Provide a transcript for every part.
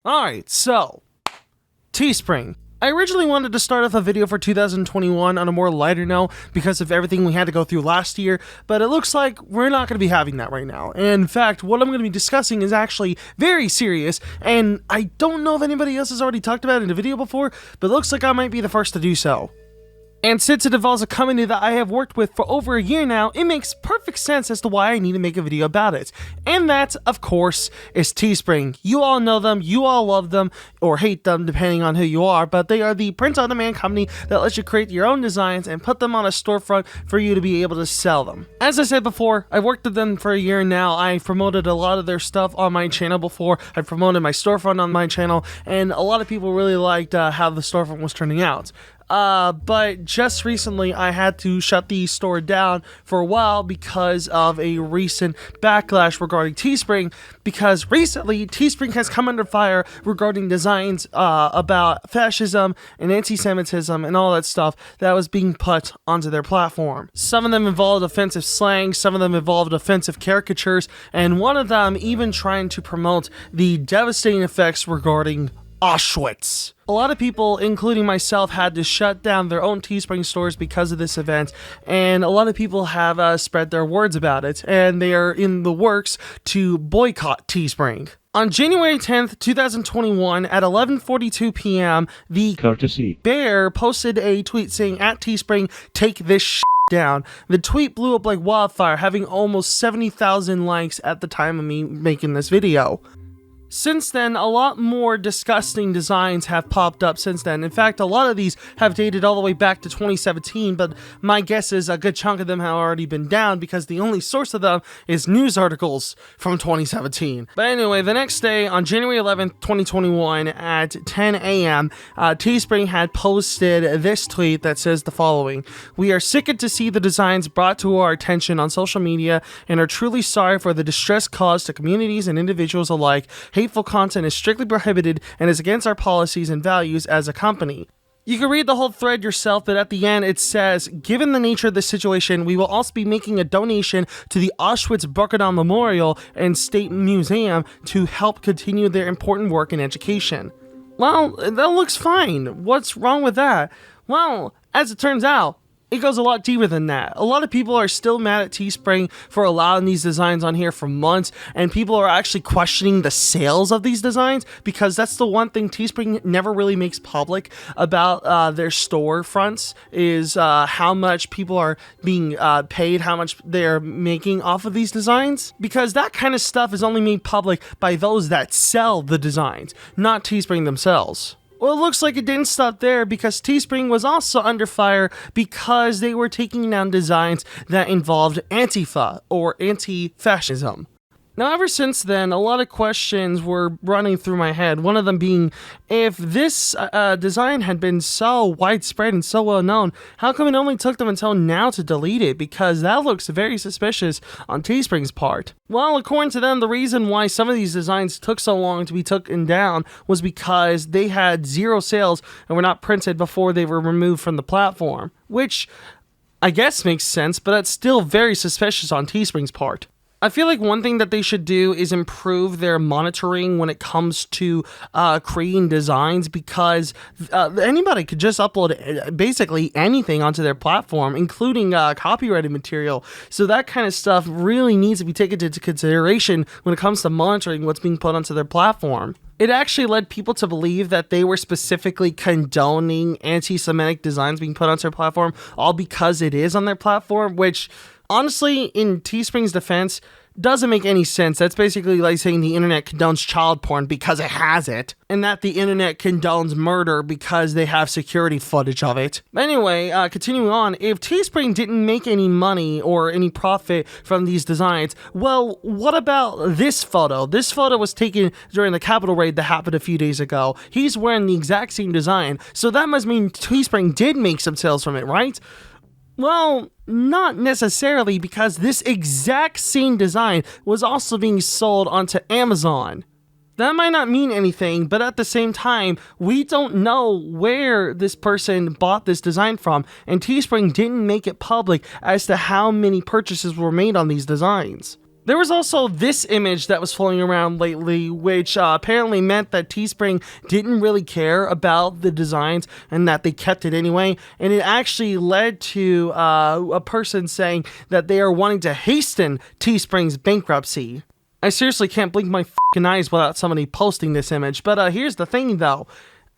Alright, so, Teespring. I originally wanted to start off a video for 2021 on a more lighter note because of everything we had to go through last year, but it looks like we're not going to be having that right now. And in fact, what I'm going to be discussing is actually very serious, and I don't know if anybody else has already talked about it in a video before, but it looks like I might be the first to do so. And since it involves a company that I have worked with for over a year now, it makes perfect sense as to why I need to make a video about it. And that, of course, is Teespring. You all know them, you all love them, or hate them depending on who you are, but they are the print-on-demand company that lets you create your own designs and put them on a storefront for you to be able to sell them. As I said before, I've worked with them for a year now. I've promoted a lot of their stuff on my channel before. I've promoted my storefront on my channel, and a lot of people really liked how the storefront was turning out. But just recently I had to shut the store down for a while because of a recent backlash regarding Teespring, because recently Teespring has come under fire regarding designs about fascism and anti-Semitism and all that stuff that was being put onto their platform. Some of them involved offensive slang, some of them involved offensive caricatures, and one of them even trying to promote the devastating effects regarding Auschwitz. A lot of people, including myself, had to shut down their own Teespring stores because of this event, and a lot of people have spread their words about it, and they are in the works to boycott Teespring. On January 10th, 2021, at 11:42 p.m., the Courtesy Bear posted a tweet saying, "At Teespring, take this shit down." The tweet blew up like wildfire, having almost 70,000 likes at the time of me making this video. Since then, a lot more disgusting designs have popped up since then. In fact, a lot of these have dated all the way back to 2017, but my guess is a good chunk of them have already been down because the only source of them is news articles from 2017. But anyway, the next day, on January 11th, 2021, at 10 a.m., Teespring had posted this tweet that says the following: "We are sickened to see the designs brought to our attention on social media and are truly sorry for the distress caused to communities and individuals alike. Hateful content is strictly prohibited and is against our policies and values as a company." You can read the whole thread yourself, but at the end it says, "Given the nature of this situation, we will also be making a donation to the Auschwitz-Birkenau Memorial and State Museum to help continue their important work in education." Well, that looks fine. What's wrong with that? Well, as it turns out, it goes a lot deeper than that. A lot of people are still mad at Teespring for allowing these designs on here for months, and people are actually questioning the sales of these designs, because that's the one thing Teespring never really makes public about their storefronts, is how much people are being paid, how much they're making off of these designs, because that kind of stuff is only made public by those that sell the designs, not Teespring themselves. Well, it looks like it didn't stop there, because Teespring was also under fire because they were taking down designs that involved Antifa, or anti-fascism. Now, ever since then, a lot of questions were running through my head, one of them being, if this design had been so widespread and so well known, how come it only took them until now to delete it? Because that looks very suspicious on Teespring's part. Well, according to them, the reason why some of these designs took so long to be taken down was because they had zero sales and were not printed before they were removed from the platform, which I guess makes sense, but that's still very suspicious on Teespring's part. I feel like one thing that they should do is improve their monitoring when it comes to creating designs, because anybody could just upload basically anything onto their platform, including copyrighted material. So that kind of stuff really needs to be taken into consideration when it comes to monitoring what's being put onto their platform. It actually led people to believe that they were specifically condoning anti-Semitic designs being put onto their platform, all because it is on their platform, which, honestly, in Teespring's defense, doesn't make any sense. That's basically like saying the internet condones child porn because it has it, and that the internet condones murder because they have security footage of it. Anyway, continuing on, if Teespring didn't make any money or any profit from these designs, well, what about this photo? This photo was taken during the Capitol raid that happened a few days ago. He's wearing the exact same design, so that must mean Teespring did make some sales from it, right? Well, not necessarily, because this exact same design was also being sold onto Amazon. That might not mean anything, but at the same time, we don't know where this person bought this design from, and Teespring didn't make it public as to how many purchases were made on these designs. There was also this image that was floating around lately, which apparently meant that Teespring didn't really care about the designs and that they kept it anyway. And it actually led to a person saying that they are wanting to hasten Teespring's bankruptcy. I seriously can't blink my fucking eyes without somebody posting this image. But here's the thing, though.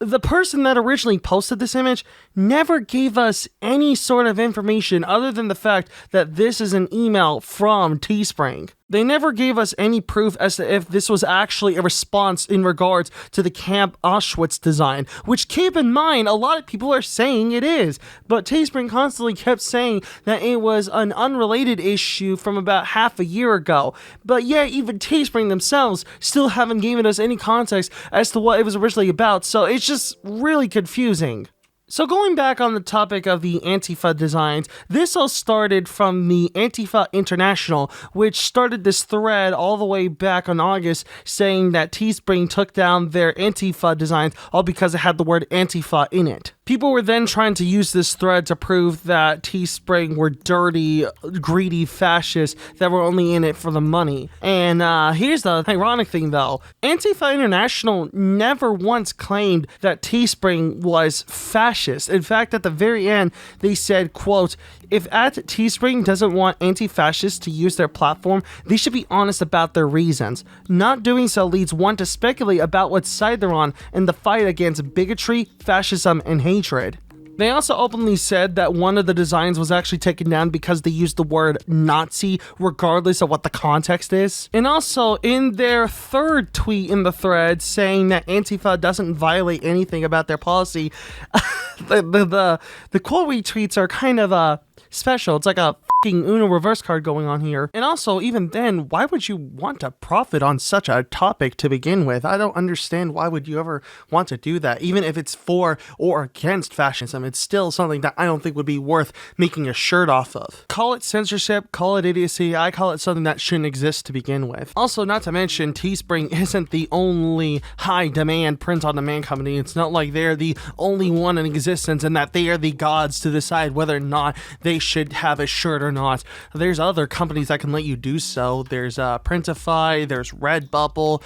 The person that originally posted this image never gave us any sort of information other than the fact that this is an email from Teespring. They never gave us any proof as to if this was actually a response in regards to the Camp Auschwitz design, which, keep in mind, a lot of people are saying it is, but Teespring constantly kept saying that it was an unrelated issue from about half a year ago. But yeah, even Teespring themselves still haven't given us any context as to what it was originally about, so it's just really confusing. So going back on the topic of the Antifa designs, this all started from the Antifa International, which started this thread all the way back on August saying that Teespring took down their Antifa designs all because it had the word Antifa in it. People were then trying to use this thread to prove that Teespring were dirty, greedy fascists that were only in it for the money. And here's the ironic thing though. Antifa International never once claimed that Teespring was fascist. In fact, at the very end, they said, quote, "If at Teespring doesn't want anti-fascists to use their platform, they should be honest about their reasons. Not doing so leads one to speculate about what side they're on in the fight against bigotry, fascism, and hatred." They also openly said that one of the designs was actually taken down because they used the word Nazi regardless of what the context is. And also, in their third tweet in the thread saying that Antifa doesn't violate anything about their policy, the quote retweets are kind of special. It's like a fucking Uno reverse card going on here. And also, even then, why would you want to profit on such a topic to begin with? I don't understand why would you ever want to do that. Even if it's for or against fascism, it's still something that I don't think would be worth making a shirt off of. Call it censorship, call it idiocy, I call it something that shouldn't exist to begin with. Also, not to mention, Teespring isn't the only high-demand print-on-demand company. It's not like they're the only one in existence and that they are the gods to decide whether or not they should have a shirt or not. There's other companies that can let you do so. There's Printify, there's Redbubble,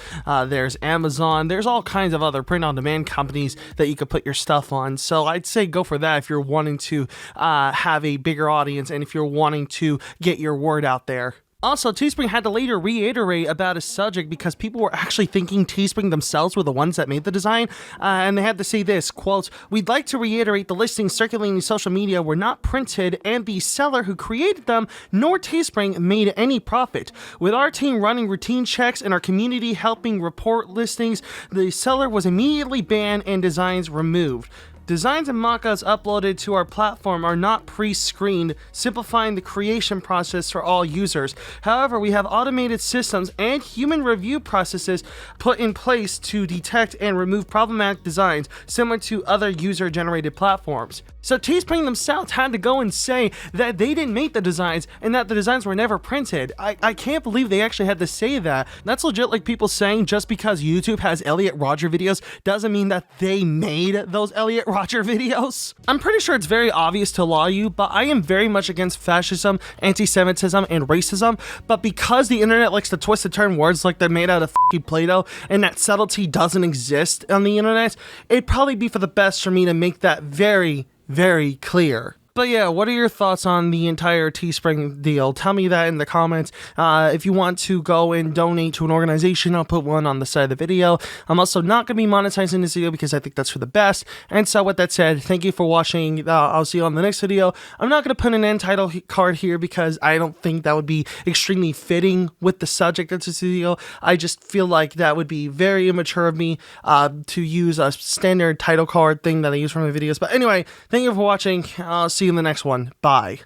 there's Amazon, there's all kinds of other print-on-demand companies that you could put your stuff on. So I'd say go for that if you're wanting to have a bigger audience and if you're wanting to get your word out there. Also, Teespring had to later reiterate about a subject because people were actually thinking Teespring themselves were the ones that made the design, and they had to say this, quote, "We'd like to reiterate the listings circulating in social media were not printed and the seller who created them nor Teespring made any profit. With our team running routine checks and our community helping report listings, the seller was immediately banned and designs removed. Designs and mock-ups uploaded to our platform are not pre-screened, simplifying the creation process for all users. However, we have automated systems and human review processes put in place to detect and remove problematic designs, similar to other user-generated platforms." So Teespring themselves had to go and say that they didn't make the designs and that the designs were never printed. I can't believe they actually had to say that. That's legit like people saying just because YouTube has Elliot Rodger videos doesn't mean that they made those Elliot Rodger videos. I'm pretty sure it's very obvious to a lot of you, but I am very much against fascism, anti-Semitism, and racism, but because the internet likes to twist and turn words like they're made out of fucking Play-Doh and that subtlety doesn't exist on the internet, it'd probably be for the best for me to make that very, very clear. But yeah, what are your thoughts on the entire Teespring deal? Tell me that in the comments. If you want to go and donate to an organization, I'll put one on the side of the video. I'm also not going to be monetizing this video because I think that's for the best. And so with that said, thank you for watching. I'll see you on the next video. I'm not going to put an end title card here because I don't think that would be extremely fitting with the subject of this video. I just feel like that would be very immature of me to use a standard title card thing that I use for my videos. But anyway, thank you for watching. I'll see you in the next one. Bye.